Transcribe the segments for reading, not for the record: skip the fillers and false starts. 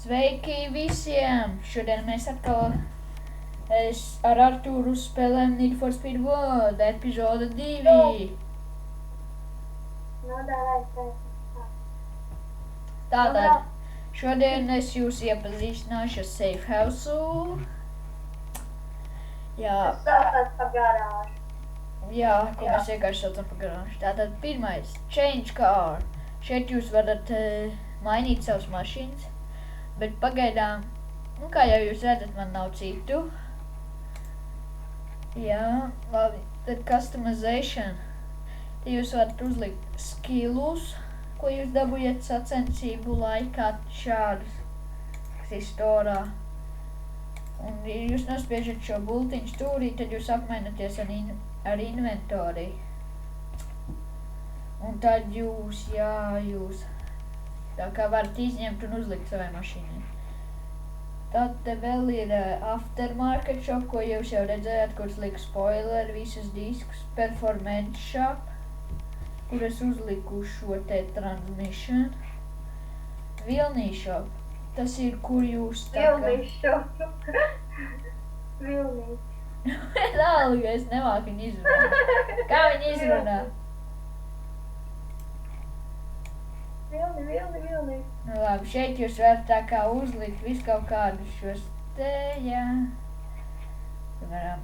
Sveiki visiem! Šodien mēs atkal ar Artūru spēlējam Need for Speed World epizode 2. Tātad, šodien es jūs iepazīstināšu ar Safe House-u. Jā, ko mēs vienkārši saucam par garāžu. Tātad, pirmais, Change Car. Šeit jūs varat mainīt savas mašīnas. Bet pagaidām, kā jau jūs redzat, man nav citu. Jā, labi. Tad customization. Te jūs varat uzlikt skillus, ko jūs dabūjat sacensību laikā šādus, kas ir storā. Un ja jūs nospiežat šo bultiņu stūrī, tad jūs apmainaties ar inventoriju. Un tad jūs tā kā varat izņemt un uzlikt savai mašīnai. Tad te vēl ir Aftermarket Shop, ko jūs jau redzējāt, kurš liek spoileri, visus diskus. Performance Shop, kur es uzliku šo te transmission. Vilnī Shop, tas ir, kur jūs tā kā... Vilnī Shop. Vilnī. Vienalga, es nemāku viņu izrunāt. Kā viņu izrunā? Vilni. Nu labi, šeit jūs varat tā kā uzlikt visu kaut kādus šos te, jā. Piemēram,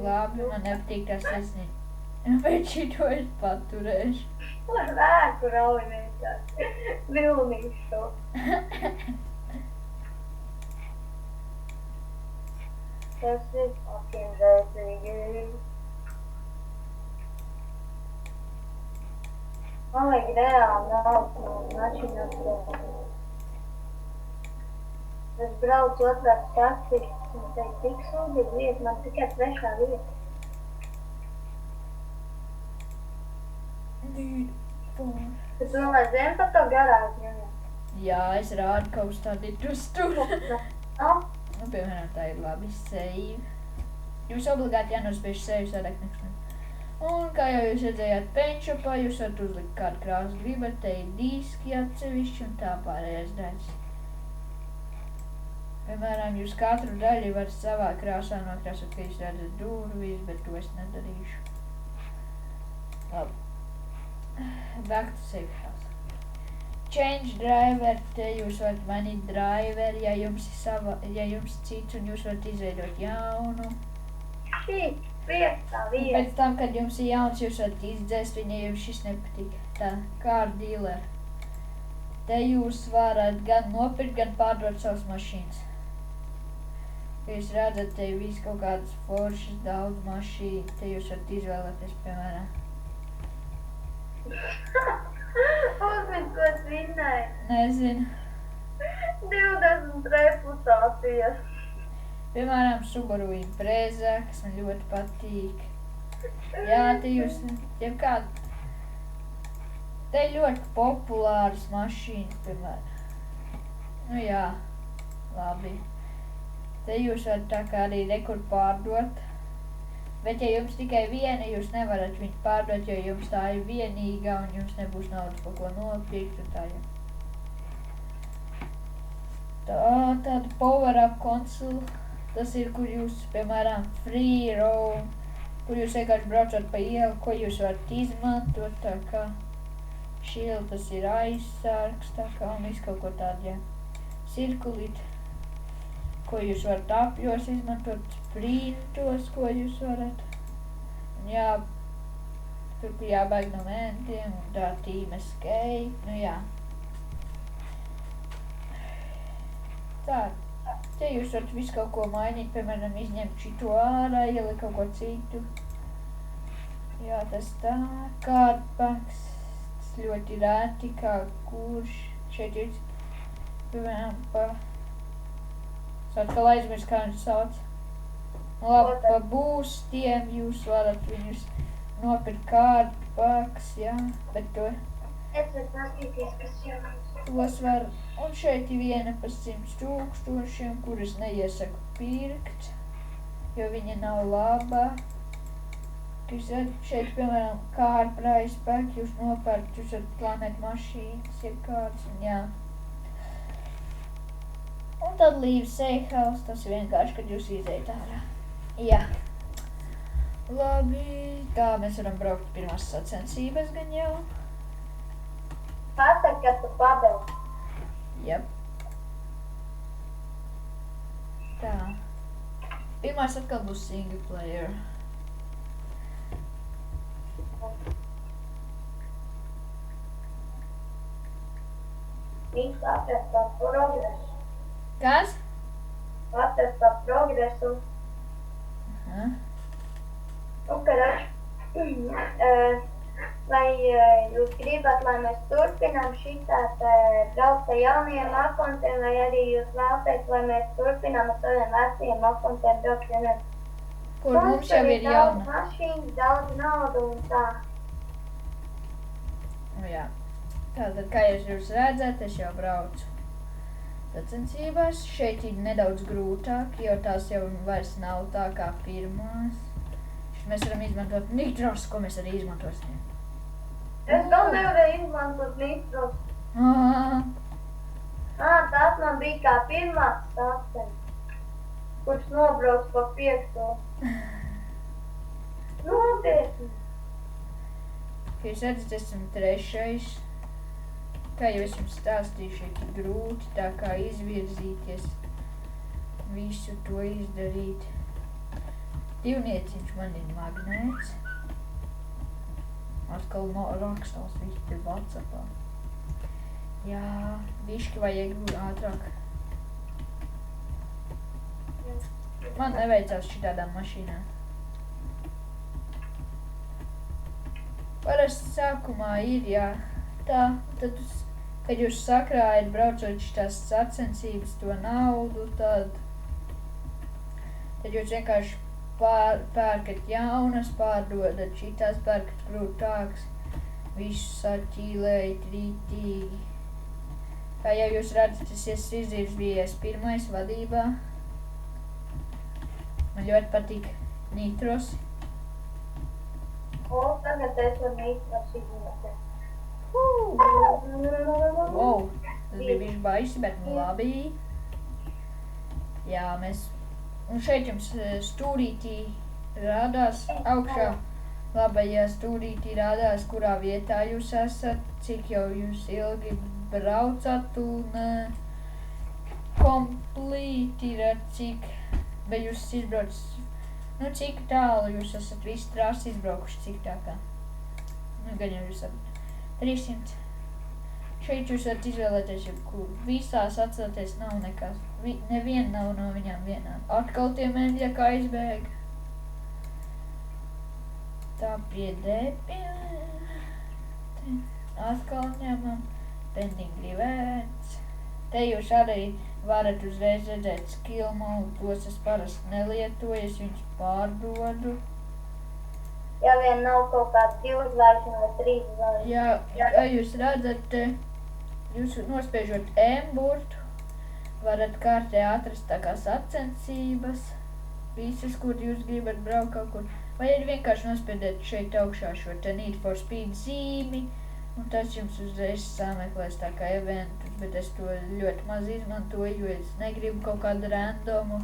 labi, man nepatīk tās sesniņas. Bet šito es paturēšu. Vēku rauj vienkārši. Vilnī Shop. Tas ir fucking vērtīgi. Man vajag reāli naudu mašīnās braukt. Es braucu otrās praktikas un teicu, tik sūdīgi vieta, man tikai trešā vieta. Tu vēl aizvien par to garāžu, jā? Jā, es rādu kaut tādi tur. No? Nu, piemēram, tā ir labi save. Jūs obligāti jānospiež save sadāk nekšana. Un, kā jau jūs redzējāt paintshopā, jūs varat uzlikt kādu krāsu gribat, te ir diski atsevišķi un tā pārējais daļas. Piemēram, jūs katru daļu varat savā krāsā nokrāsot, ka jūs redzat durvis, bet to es nedarīšu. Labi. Back to Safe House. Change driver, te jūs varat mainīt driver, ja jums cits un jūs varat izveidot jaunu. Šī. Vietā. Pēc tam, kad jums ir jauns, jūs varat izdzēst viņu, ja jums šis nepatīk. Tā, car dealer. Te jūs varat gan nopirkt, gan pārdot savas mašīnas. Jūs redzat, te ir viss kaut kādas foršas, daudz mašīnu. Te jūs varat izvēlēties, piemēram. Uzmīt, ko es vinnēju. Nezinu. 20 reputācijas. Piemēram, Subaru Impreza, kas man ļoti patīk. Jā, te jūs, jebkāda. Te ir ļoti populāras mašīnas, piemēram. Nu jā, labi. Te jūs varat tā kā arī rekur pārdot. Bet ja jums tikai viena, jūs nevarat viņu pārdot, jo jums tā ir vienīgā un jums nebūs naudas par ko nopirkt un tā, jā. Tāda power-up konsole. Tas ir, kur jūs, piemēram, free roam, kur jūs vienkārši braucat pa ielu, ko jūs varat izmantot, tā kā shield, tas ir aizsargs, tā kā un visu kaut ko tādu, jā. Cirkulīt, ko jūs varat apjos izmantot, sprintos, ko jūs varat. Un jā, tur bija jābaig no mentiem, un tā team escape, nu jā. Tā. Te jūs varat visu kaut ko mainīt, piemēram, izņemt šito ārā, ielikt kaut ko citu. Jā, tas tā. Cardpacks, tas ļoti rēti, kā kurš. Šeit ir, piemēram, es atkal aizmirst, kā viņš sauc. Labi, pa boostiem jūs varat viņus nopirkt Cardpacks, jā, bet to... Es varu paskatīties, kas jums. Tos var, un šeit ir viena pa 100 000, kuras neiesaku pirkt, jo viņa nav laba. Jūs varat šeit, piemēram, car price pack, jūs nopērkt, jūs varat plānēt mašīnas, jebkādas, un jā. Un tad leave safe house, tas ir vienkārši, kad jūs izējat ārā. Jā. Labi, tā mēs varam braukt pirmās sacensības gan jau. Pasaka, ka tu pabeidz. Jep. Tā. Pirmās atkal būs single player. Viņš atrast par progresu. Kas? Atrast par progresu. Aha. Nu, karač, vai jūs gribat, lai mēs turpinām šitā braukt ar jaunajiem akontiem, vai arī jūs vēlaties, lai mēs turpinām ar saviem vecajiem akontiem braukt, ja ne? Kur mums jau ir daudz jauna? mašīnas, daudz naudu un tā. Nu jā. Tātad, kā jūs redzat, es jau braucu sacensībās. Šeit ir nedaudz grūtāk, jo tās jau vairs nav tā kā pirmās. Mēs varam izmantot nitros, ko mēs arī izmantosim. Es vēl nevarēju izmantot nitros. Tas man bija kā pirmās sacens, kurš nobrauc pa 5. Nopietni. Kā jūs redzat, esam 3. Kā jau es jums stāstīju, šeit ir grūti tā kā izvirzīties, visu to izdarīt. Divnieciņš man ir magnēts. Atkal rakstās viss te WhatsAppā. Jā, bišķi vajag ātrāk. Man neveicās šitādām mašīnām. Parasti sākumā ir, jā, tā, tad, kad jūs sakrājat braucot šitās sacensības to naudu, tad jūs vienkārši pērkat jaunas, pārdodat šitās, pērkat grūtāks, visu saķīlējat rītīgi. Kā jau jūs redzat, es esmu izvirzījies 1. vadībā. Man ļoti patīk nitros. Tagad es varu nitros izmantot. Wow, tas bija bišķi baisi, bet nu labi. Jā, mēs... Un šeit jums stūrītī rādās augšā. Labajā stūrītī rādās, kurā vietā jūs esat, cik jau jūs ilgi braucat un complete ir cik, vai jūs izbraucat, nu cik tālu jūs esat visu trasi izbraukuši, cik tā kā. Nu, gan jau jūs esat 300. Šeit jūs varat izvēlēties jebkuru. Visās atcelties nav nekas. Neviena nav no viņām vienām. Atkal tie meņģi kā aizbēga. Tā pie atkal ņemam. Pending revērts. Te jūs arī varat uzreiz redzēt skill mode. Tos es parasti nelietoju, es viņus pārdodu. Ja vien nav kaut kāds 2 zvaigžņu vai 3 zvaigžņu. Jā, kā jūs redzat, jūs nospiežot M-burtu, varat kārtē atrast tā kā sacensības, visas, kur jūs gribat braukt kaut kur. Vai arī vienkārši nospiediet šeit augšā šo te Need for Speed zīmi, un tas jums uzreiz sameklēs tā kā eventus, bet es to ļoti maz izmantoju, jo es negribu kaut kādu randomu.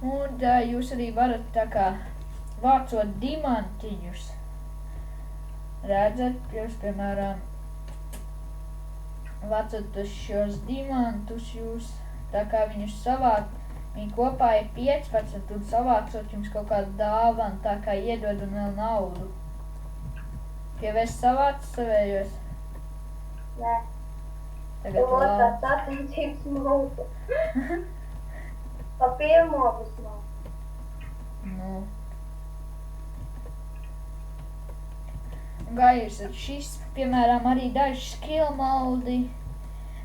Un tā jūs arī varat tā kā vācot dimantiņus. Redzat, jūs, piemēram, vācot šos dimantus jūs, tā kā viņus savāc, viņi kopā ir 15, un savācot jums kaut kādu dāvanu, tā kā iedod un vēl naudu. Jau es savācu savējos? Nē. Tagad Tu otrās sacensības mūsu. Pa pirmo vismaz. Nu. Un kā jūs ar šis, piemēram, arī daži skill modi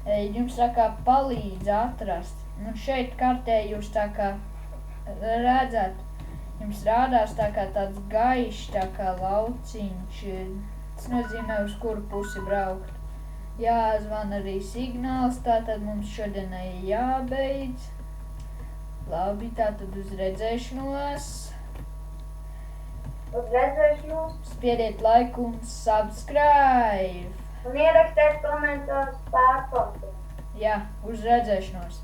jums tā kā palīdz atrast. Un šeit kartē jūs tā kā redzat, jums rādās tā kā tāds gaišs, tā kā lauciņš. Tas nozīmē, uz kuru pusi braukt. Jāzvan arī signāls, tātad mums šodienai jābeidz. Labi, tātad uz redzēšanos. Uz redzēšanos. Spiediet laiku un subscribe. Un ierakstiet komentārus pārkontu. Jā, uz redzēšanos.